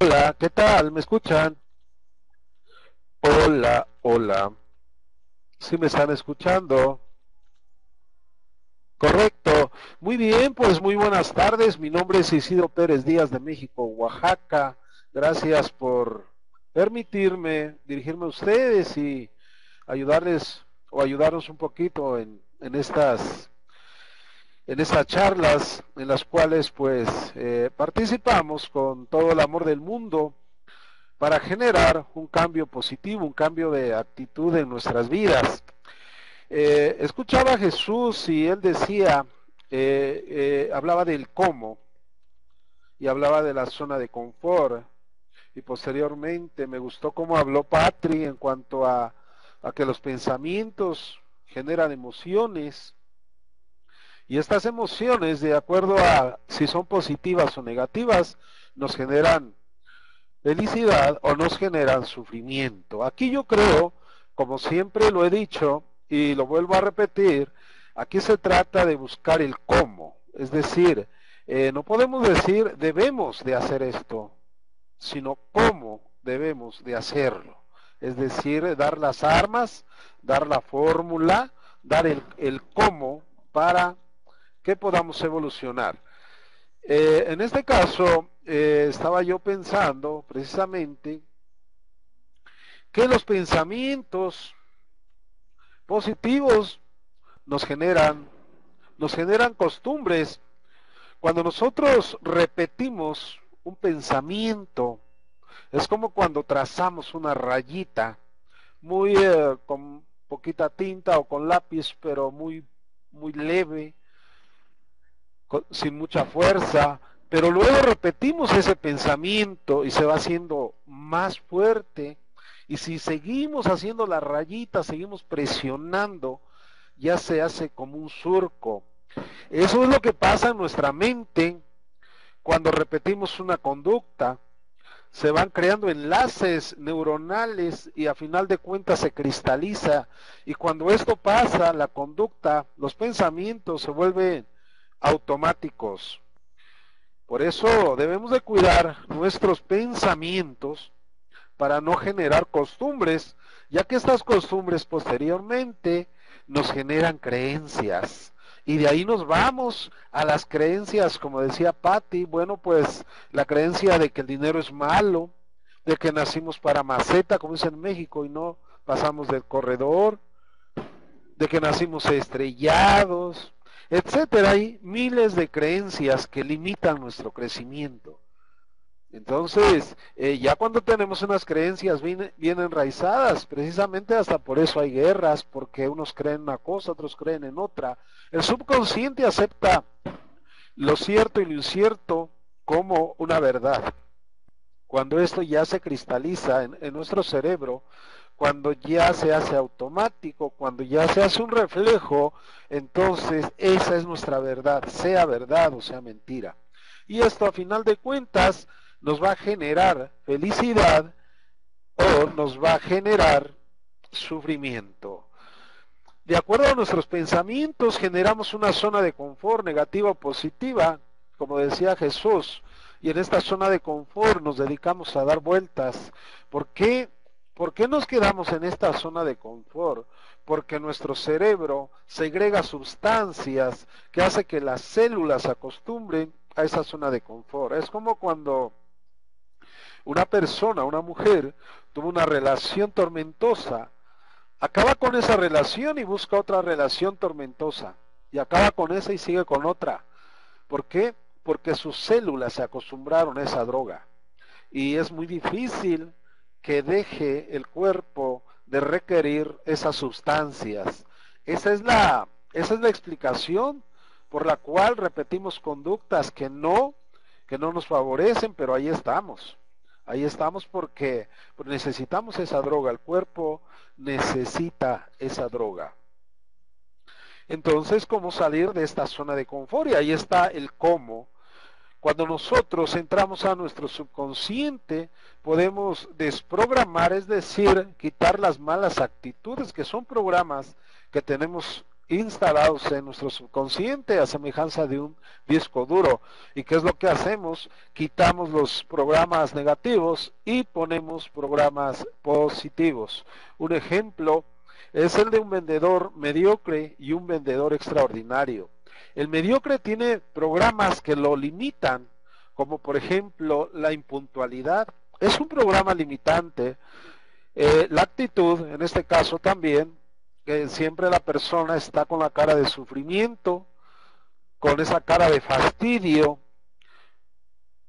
Hola, ¿qué tal? ¿Me escuchan? Hola, hola. ¿Sí me están escuchando? Correcto. Muy bien, pues muy buenas tardes. Mi nombre es Isidro Pérez Díaz de México, Oaxaca. Gracias por permitirme dirigirme a ustedes y ayudarles o ayudarnos un poquito en estas charlas en las cuales pues participamos con todo el amor del mundo para generar un cambio positivo, un cambio de actitud en nuestras vidas. Escuchaba a Jesús y él decía, hablaba del cómo y hablaba de la zona de confort. Y posteriormente me gustó cómo habló Patri en cuanto a que los pensamientos generan emociones y estas emociones, de acuerdo a si son positivas o negativas, nos generan felicidad o nos generan sufrimiento. Aquí yo creo, como siempre lo he dicho y lo vuelvo a repetir, aquí se trata de buscar el cómo. Es decir, no podemos decir debemos de hacer esto, sino cómo debemos de hacerlo. Es decir, dar las armas, dar la fórmula, dar el cómo para que podamos evolucionar. En este caso, estaba yo pensando precisamente que los pensamientos positivos nos generan, nos generan costumbres. Cuando nosotros repetimos un pensamiento, es como cuando trazamos una rayita muy con poquita tinta o con lápiz, pero muy leve, sin mucha fuerza, pero luego repetimos ese pensamiento y se va haciendo más fuerte. Y si seguimos haciendo la rayita, seguimos presionando, ya se hace como un surco. Eso es lo que pasa en nuestra mente cuando repetimos una conducta. Se van creando enlaces neuronales y a final de cuentas se cristaliza. Y cuando esto pasa, la conducta, los pensamientos se vuelven automáticos. Por eso debemos de cuidar nuestros pensamientos para no generar costumbres, ya que estas costumbres posteriormente nos generan creencias. Y de ahí nos vamos a las creencias, como decía Patti, bueno, pues la creencia de que el dinero es malo, de que nacimos para maceta, como dice en México, y no pasamos del corredor, de que nacimos estrellados, etcétera. Hay miles de creencias que limitan nuestro crecimiento. Entonces, ya cuando tenemos unas creencias bien enraizadas, precisamente hasta por eso hay guerras, porque unos creen una cosa, otros creen en otra. El subconsciente acepta lo cierto y lo incierto como una verdad. Cuando esto ya se cristaliza en nuestro cerebro, cuando ya se hace automático, cuando ya se hace un reflejo, entonces esa es nuestra verdad o sea mentira. Y esto a final de cuentas nos va a generar felicidad o nos va a generar sufrimiento. De acuerdo a nuestros pensamientos generamos una zona de confort negativa o positiva, como decía Jesús, y en esta zona de confort nos dedicamos a dar vueltas. ¿Por qué? ¿Por qué nos quedamos en esta zona de confort? Porque nuestro cerebro segrega sustancias que hace que las células se acostumbren a esa zona de confort. Es como cuando una persona, una mujer, tuvo una relación tormentosa, acaba con esa relación y busca otra relación tormentosa. Y acaba con esa y sigue con otra. ¿Por qué? Porque sus células se acostumbraron a esa droga. Y es muy difícil que deje el cuerpo de requerir esas sustancias. Esa es la explicación por la cual repetimos conductas que no nos favorecen, pero ahí estamos. Ahí estamos porque necesitamos esa droga, el cuerpo necesita esa droga. Entonces, ¿cómo salir de esta zona de confort? Y ahí está el cómo. Cuando nosotros entramos a nuestro subconsciente, podemos desprogramar, es decir, quitar las malas actitudes, que son programas que tenemos instalados en nuestro subconsciente a semejanza de un disco duro. ¿Y qué es lo que hacemos? Quitamos los programas negativos y ponemos programas positivos. Un ejemplo es el de un vendedor mediocre y un vendedor extraordinario. El mediocre tiene programas que lo limitan, como por ejemplo la impuntualidad. Es un programa limitante. La actitud, en este caso también, que siempre la persona está con la cara de sufrimiento, con esa cara de fastidio,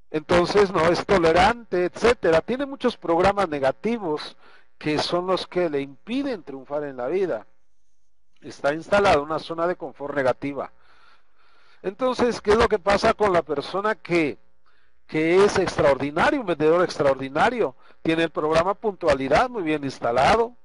entonces no es tolerante, etcétera. Tiene muchos programas negativos que son los que le impiden triunfar en la vida. Está instalado en una zona de confort negativa. Entonces, ¿qué es lo que pasa con la persona que es extraordinario, un vendedor extraordinario? Tiene el programa puntualidad muy bien instalado,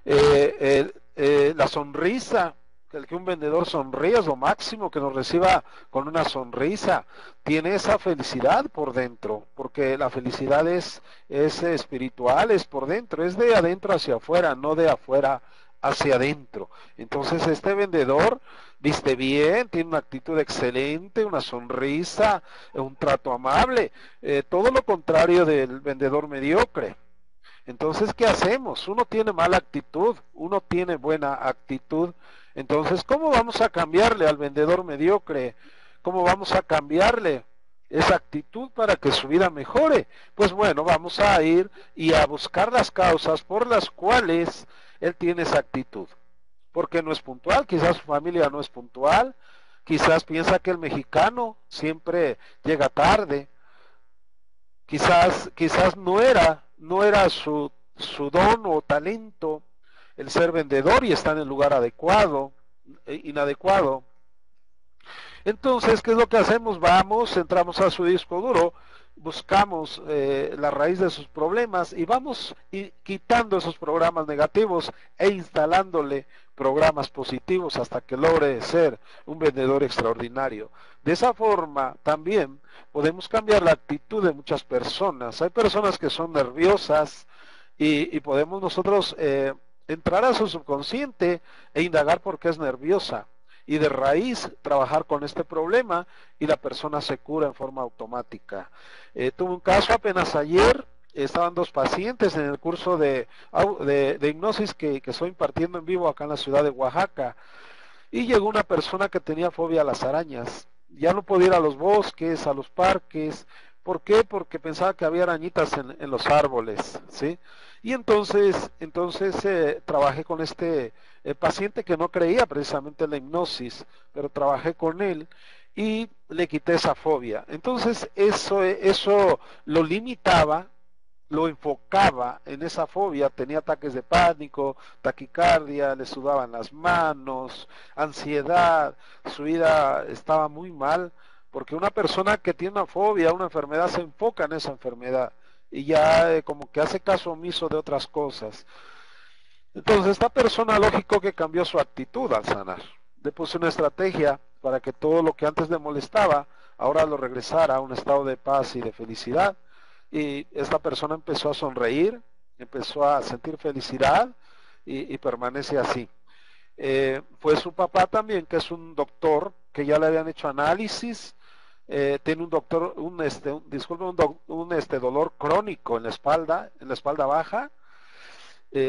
la sonrisa, el que un vendedor sonríe es lo máximo, que nos reciba con una sonrisa, tiene esa felicidad por dentro, porque la felicidad es espiritual, es por dentro, es de adentro hacia afuera, no de afuera hacia adentro. Entonces este vendedor viste bien, tiene una actitud excelente, una sonrisa, un trato amable, todo lo contrario del vendedor mediocre. Entonces, ¿qué hacemos? Uno tiene mala actitud, uno tiene buena actitud. Entonces, ¿cómo vamos a cambiarle al vendedor mediocre? ¿Cómo vamos a cambiarle esa actitud para que su vida mejore? Pues bueno, vamos a ir y a buscar las causas por las cuales él tiene esa actitud. Porque no es puntual, quizás su familia no es puntual, quizás piensa que el mexicano siempre llega tarde, quizás no era su don o talento el ser vendedor y está en el lugar adecuado, inadecuado. Entonces, ¿qué es lo que hacemos? Vamos, entramos a su disco duro, buscamos la raíz de sus problemas y vamos quitando esos programas negativos e instalándole programas positivos hasta que logre ser un vendedor extraordinario. De esa forma también podemos cambiar la actitud de muchas personas. Hay personas que son nerviosas y podemos nosotros entrar a su subconsciente e indagar por qué es nerviosa y de raíz trabajar con este problema y la persona se cura en forma automática. Tuve un caso apenas ayer, estaban dos pacientes en el curso de hipnosis que estoy impartiendo en vivo acá en la ciudad de Oaxaca y llegó una persona que tenía fobia a las arañas. Ya no podía ir a los bosques, a los parques. ¿Por qué? Porque pensaba que había arañitas en los árboles, ¿sí? Y entonces trabajé con este paciente que no creía precisamente en la hipnosis, pero trabajé con él y le quité esa fobia. Entonces eso lo limitaba, lo enfocaba en esa fobia, tenía ataques de pánico, taquicardia, le sudaban las manos, ansiedad, su vida estaba muy mal, porque una persona que tiene una fobia, una enfermedad, se enfoca en esa enfermedad y ya como que hace caso omiso de otras cosas. Entonces esta persona lógico que cambió su actitud al sanar, le puso una estrategia para que todo lo que antes le molestaba, ahora lo regresara a un estado de paz y de felicidad. Y esta persona empezó a sonreír, empezó a sentir felicidad y permanece así. Fue su papá también, que es un doctor, que ya le habían hecho análisis, tiene un doctor, disculpe, dolor crónico en la espalda baja,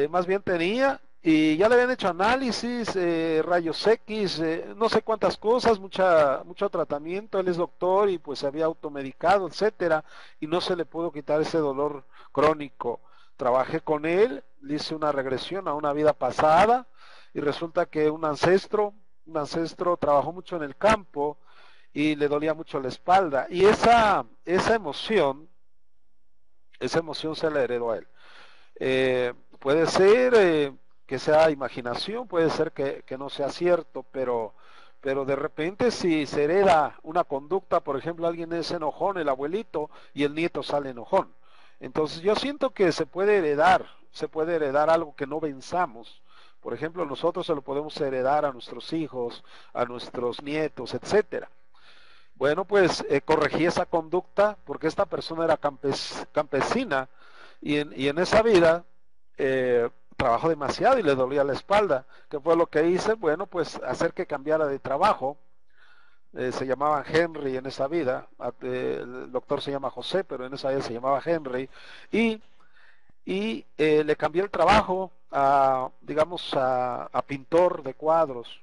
más bien tenía, y ya le habían hecho análisis, rayos X, no sé cuántas cosas, mucho tratamiento. Él es doctor y pues se había automedicado, etcétera, y no se le pudo quitar ese dolor crónico. Trabajé con él, le hice una regresión a una vida pasada y resulta que un ancestro trabajó mucho en el campo y le dolía mucho la espalda, y esa emoción se la heredó a él. Puede ser que sea imaginación, puede ser que no sea cierto, pero de repente si se hereda una conducta, por ejemplo, alguien es enojón, el abuelito, y el nieto sale enojón. Entonces yo siento que se puede heredar algo que no venzamos. Por ejemplo, nosotros se lo podemos heredar a nuestros hijos, a nuestros nietos, etcétera. Bueno, pues corregí esa conducta porque esta persona era campesina y en esa vida trabajó demasiado y le dolía la espalda. ¿Qué fue lo que hice? Bueno, pues hacer que cambiara de trabajo. Se llamaba Henry en esa vida, el doctor se llama José, pero en esa vida se llamaba Henry, y, y le cambié el trabajo a, digamos, a pintor de cuadros,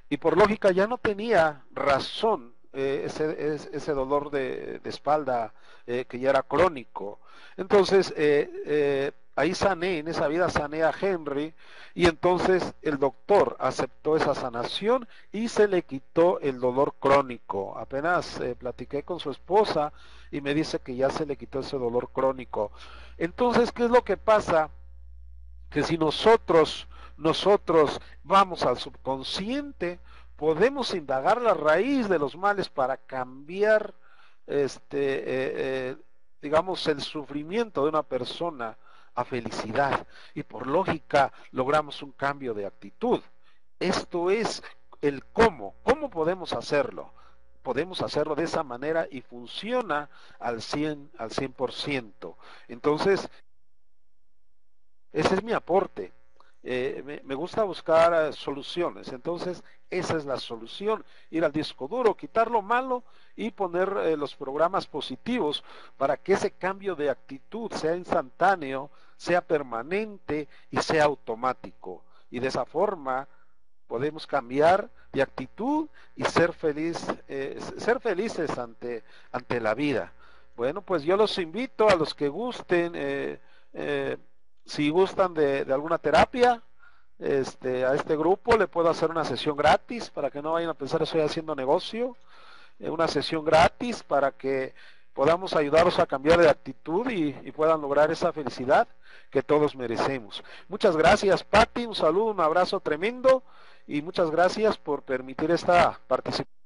y por lógica ya no tenía razón ese dolor de espalda que ya era crónico. Entonces, ahí sané, en esa vida sané a Henry, y entonces el doctor aceptó esa sanación y se le quitó el dolor crónico. Apenas platiqué con su esposa y me dice que ya se le quitó ese dolor crónico. Entonces, ¿qué es lo que pasa? Que si nosotros vamos al subconsciente, podemos indagar la raíz de los males para cambiar, digamos, el sufrimiento de una persona a felicidad, y por lógica logramos un cambio de actitud. Esto es el cómo podemos hacerlo. Podemos hacerlo de esa manera y funciona al 100%. Entonces, ese es mi aporte. Me gusta buscar soluciones. Entonces, esa es la solución. Ir al disco duro, quitar lo malo y poner los programas positivos para que ese cambio de actitud sea instantáneo, sea permanente y sea automático. Y de esa forma podemos cambiar de actitud y ser felices ante la vida. Bueno, pues yo los invito a los que gusten. Eh, si gustan de alguna terapia, a este grupo le puedo hacer una sesión gratis para que no vayan a pensar que estoy haciendo negocio. Una sesión gratis para que podamos ayudaros a cambiar de actitud y puedan lograr esa felicidad que todos merecemos. Muchas gracias, Patti, un saludo, un abrazo tremendo y muchas gracias por permitir esta participación.